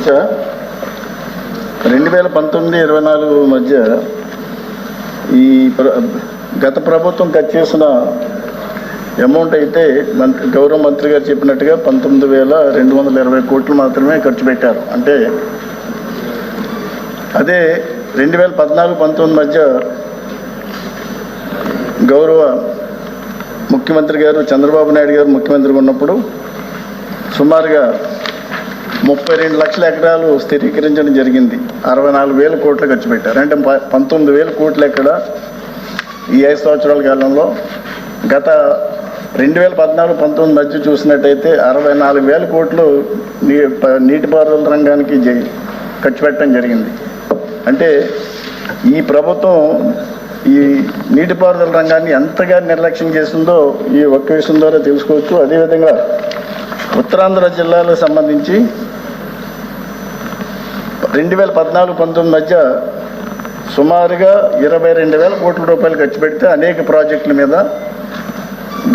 అధ్యక్ష, 2019-24 మధ్య ఈ గత ప్రభుత్వం ఖర్చు చేసిన అమౌంట్ అయితే గౌరవ మంత్రి గారు చెప్పినట్టుగా 19,220 కోట్లు మాత్రమే ఖర్చు పెట్టారు. అంటే అదే 2014-19 మధ్య గౌరవ ముఖ్యమంత్రి గారు చంద్రబాబు నాయుడు గారు ముఖ్యమంత్రిగా ఉన్నప్పుడు సుమారుగా 32 లక్షల ఎకరాలు స్థిరీకరించడం జరిగింది. 64,000 కోట్లు ఖర్చు పెట్టారు. అంటే 19,000 కోట్లు ఎక్కడ ఈ 5 సంవత్సరాల కాలంలో. గత 2014-19 మధ్య చూసినట్టయితే 64,000 కోట్లు నీటిపారుదల రంగానికి ఖర్చు పెట్టడం జరిగింది. అంటే ఈ ప్రభుత్వం ఈ నీటిపారుదల రంగాన్ని ఎంతగా నిర్లక్ష్యం చేసిందో ఈ ఒక్క విషయం ద్వారా తెలుసుకోవచ్చు. అదేవిధంగా ఉత్తరాంధ్ర జిల్లాలకు సంబంధించి 2014-19 మధ్య సుమారుగా 22,000 కోట్ల రూపాయలు ఖర్చు పెడితే అనేక ప్రాజెక్టుల మీద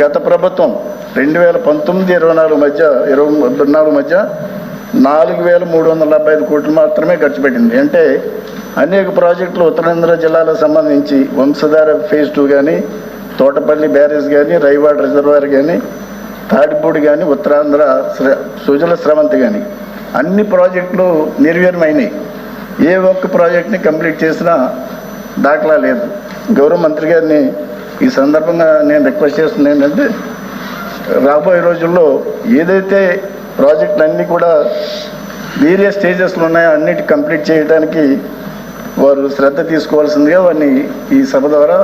గత ప్రభుత్వం 2019-24 మధ్య 4,375 కోట్లు మాత్రమే ఖర్చు పెట్టింది. అంటే అనేక ప్రాజెక్టులు ఉత్తరాంధ్ర జిల్లాలకు సంబంధించి వంశధార ఫేజ్ 2 కానీ, తోటపల్లి బ్యారేజ్ కానీ, రైవాడ రిజర్వాయర్ కానీ, తాడిపూడి కానీ, ఉత్తరాంధ్ర సుజల స్రవంతి కానీ అన్ని ప్రాజెక్టులు నిర్వీర్యమైనాయి. ఏ ఒక్క ప్రాజెక్ట్ని కంప్లీట్ చేసినా దాఖలా లేదు. గౌరవ మంత్రి గారిని ఈ సందర్భంగా నేను రిక్వెస్ట్ చేస్తుంది ఏంటంటే రాబోయే రోజుల్లో ఏదైతే ప్రాజెక్టులు అన్నీ కూడా వేరియస్ స్టేజెస్లో ఉన్నాయో అన్నిటి కంప్లీట్ చేయడానికి వారు శ్రద్ధ తీసుకోవాల్సిందిగా వారిని ఈ సభ ద్వారా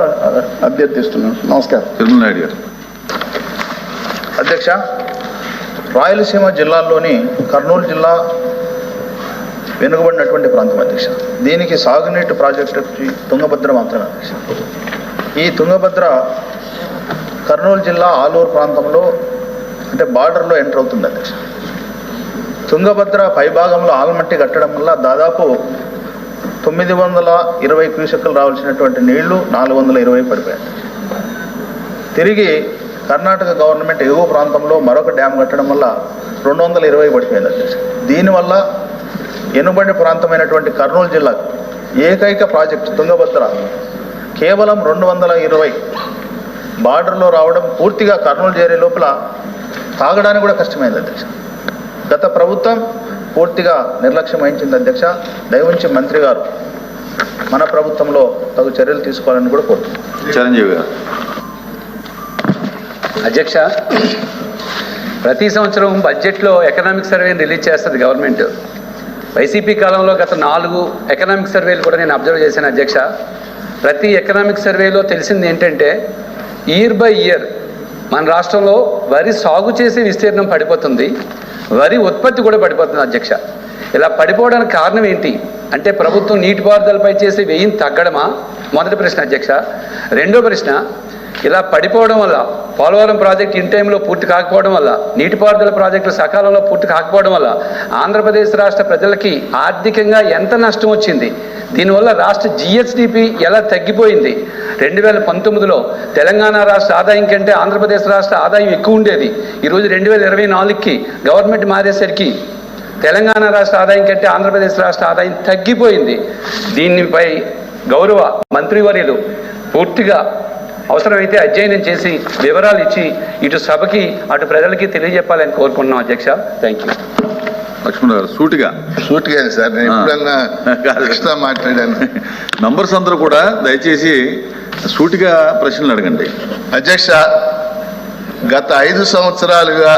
అభ్యర్థిస్తున్నాను. నమస్కారం. తిరుమలనాయుడు గారు. అధ్యక్ష, రాయలసీమ జిల్లాల్లోని కర్నూలు జిల్లా వెనుకబడినటువంటి ప్రాంతం అధ్యక్ష. దీనికి సాగునీటి ప్రాజెక్టు తుంగభద్ర మాత్రమే అధ్యక్ష. ఈ తుంగభద్ర కర్నూలు జిల్లా ఆలూరు ప్రాంతంలో అంటే బార్డర్లో ఎంటర్ అవుతుంది అధ్యక్ష. తుంగభద్ర పైభాగంలో ఆల్మట్టి కట్టడం వల్ల దాదాపు 920 క్యూసెక్కులు రావాల్సినటువంటి నీళ్లు 420 పడిపోయాయి. తిరిగి కర్ణాటక గవర్నమెంట్ ఎగువ ప్రాంతంలో మరొక డ్యామ్ కట్టడం వల్ల 220 పడిపోయింది అధ్యక్ష. దీనివల్ల ఎనుబడి ప్రాంతమైనటువంటి కర్నూలు జిల్లాకు ఏకైక ప్రాజెక్టు తుంగభద్ర కేవలం 220 బార్డర్లో రావడం పూర్తిగా కర్నూలు చేరే లోపల తాగడానికి కూడా కష్టమైంది అధ్యక్ష. గత ప్రభుత్వం పూర్తిగా నిర్లక్ష్యం వహించింది అధ్యక్ష. దయవుంచి మంత్రి గారు మన ప్రభుత్వంలో తగు చర్యలు తీసుకోవాలని కూడా కోరుతున్నాను. చిరంజీవి గారు. అధ్యక్ష, ప్రతి సంవత్సరం బడ్జెట్లో ఎకనామిక్ సర్వేని రిలీజ్ చేస్తుంది గవర్నమెంట్. వైసీపీ కాలంలో గత 4 ఎకనామిక్ సర్వేలు కూడా నేను అబ్జర్వ్ చేశాను అధ్యక్ష. ప్రతి ఎకనామిక్ సర్వేలో తెలిసింది ఏంటంటే ఇయర్ బై ఇయర్ మన రాష్ట్రంలో వరి సాగు చేసే విస్తీర్ణం పడిపోతుంది, వరి ఉత్పత్తి కూడా పడిపోతుంది అధ్యక్ష. ఇలా పడిపోవడానికి కారణం ఏంటి అంటే ప్రభుత్వం నీటిపారుదలపై చేసే వ్యయం తగ్గడమా? మొదటి ప్రశ్న అధ్యక్ష. రెండో ప్రశ్న, ఇలా పడిపోవడం వల్ల పోలవరం ప్రాజెక్టు ఇన్ టైంలో పూర్తి కాకపోవడం వల్ల, నీటిపారుదల ప్రాజెక్టులు సకాలంలో పూర్తి కాకపోవడం వల్ల ఆంధ్రప్రదేశ్ రాష్ట్ర ప్రజలకి ఆర్థికంగా ఎంత నష్టం వచ్చింది? దీనివల్ల రాష్ట్ర జిఎస్డిపి ఎలా తగ్గిపోయింది? 2019లో తెలంగాణ రాష్ట్ర ఆదాయం కంటే ఆంధ్రప్రదేశ్ రాష్ట్ర ఆదాయం ఎక్కువ ఉండేది. ఈరోజు 2024కి గవర్నమెంట్ మారేసరికి తెలంగాణ రాష్ట్ర ఆదాయం కంటే ఆంధ్రప్రదేశ్ రాష్ట్ర ఆదాయం తగ్గిపోయింది. దీనిపై గౌరవ మంత్రివర్యులు పూర్తిగా అవసరమైతే అధ్యయనం చేసి వివరాలు ఇచ్చి ఇటు సభకి అటు ప్రజలకి తెలియజెప్పాలని కోరుకుంటున్నాం అధ్యక్ష. Thank you. లక్ష్మణ్ గారు. సూటిగా సార్, నేను ఎప్పుడన్నా ఎక్స్ట్రా మాట్లాడాను. నంబర్స్ అందరూ కూడా దయచేసి సూటిగా ప్రశ్నలు అడగండి. అధ్యక్ష, గత 5 సంవత్సరాలుగా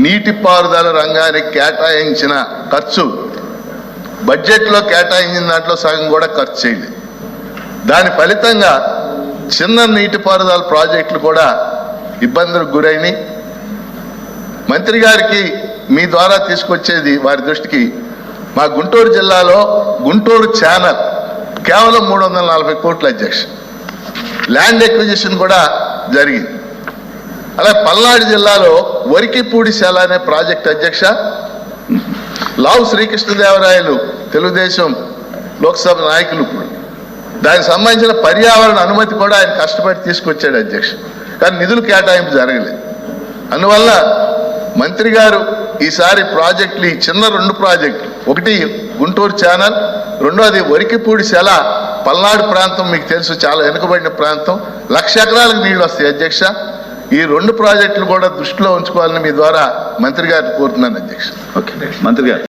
నీటిపారుదల రంగానికి కేటాయించిన ఖర్చు బడ్జెట్లో కేటాయించిన దాంట్లో సగం కూడా ఖర్చు చేయలేదు. దాని ఫలితంగా చిన్న నీటిపారుదల ప్రాజెక్టులు కూడా ఇబ్బందులకు గురైనాయి. మంత్రి గారికి మీ ద్వారా తీసుకొచ్చేది వారి దృష్టికి, మా గుంటూరు జిల్లాలో గుంటూరు ఛానల్ కేవలం 340 కోట్ల అధ్యక్ష. ల్యాండ్ ఎక్విజిషన్ కూడా జరిగింది. అలాగే పల్నాడు జిల్లాలో వరికిపూడిశాల అనే ప్రాజెక్ట్ అధ్యక్ష, లావు శ్రీకృష్ణదేవరాయలు తెలుగుదేశం లోక్సభ నాయకులు ఇప్పుడు దానికి సంబంధించిన పర్యావరణ అనుమతి కూడా ఆయన కష్టపడి తీసుకొచ్చాడు అధ్యక్ష. కానీ నిధులు కేటాయింపు జరగలేదు. అందువల్ల మంత్రి గారు ఈసారి ప్రాజెక్టులు, ఈ చిన్న 2 ప్రాజెక్టులు ఒకటి గుంటూరు ఛానల్, రెండోది వరికిపూడి సెల పల్నాడు ప్రాంతం మీకు తెలుసు చాలా వెనుకబడిన ప్రాంతం, 1,00,000 ఎకరాలకు నీళ్లు వస్తాయి అధ్యక్ష. ఈ 2 ప్రాజెక్టులు కూడా దృష్టిలో ఉంచుకోవాలని మీ ద్వారా మంత్రి గారిని కోరుతున్నాను అధ్యక్ష. ఓకే మంత్రి గారు.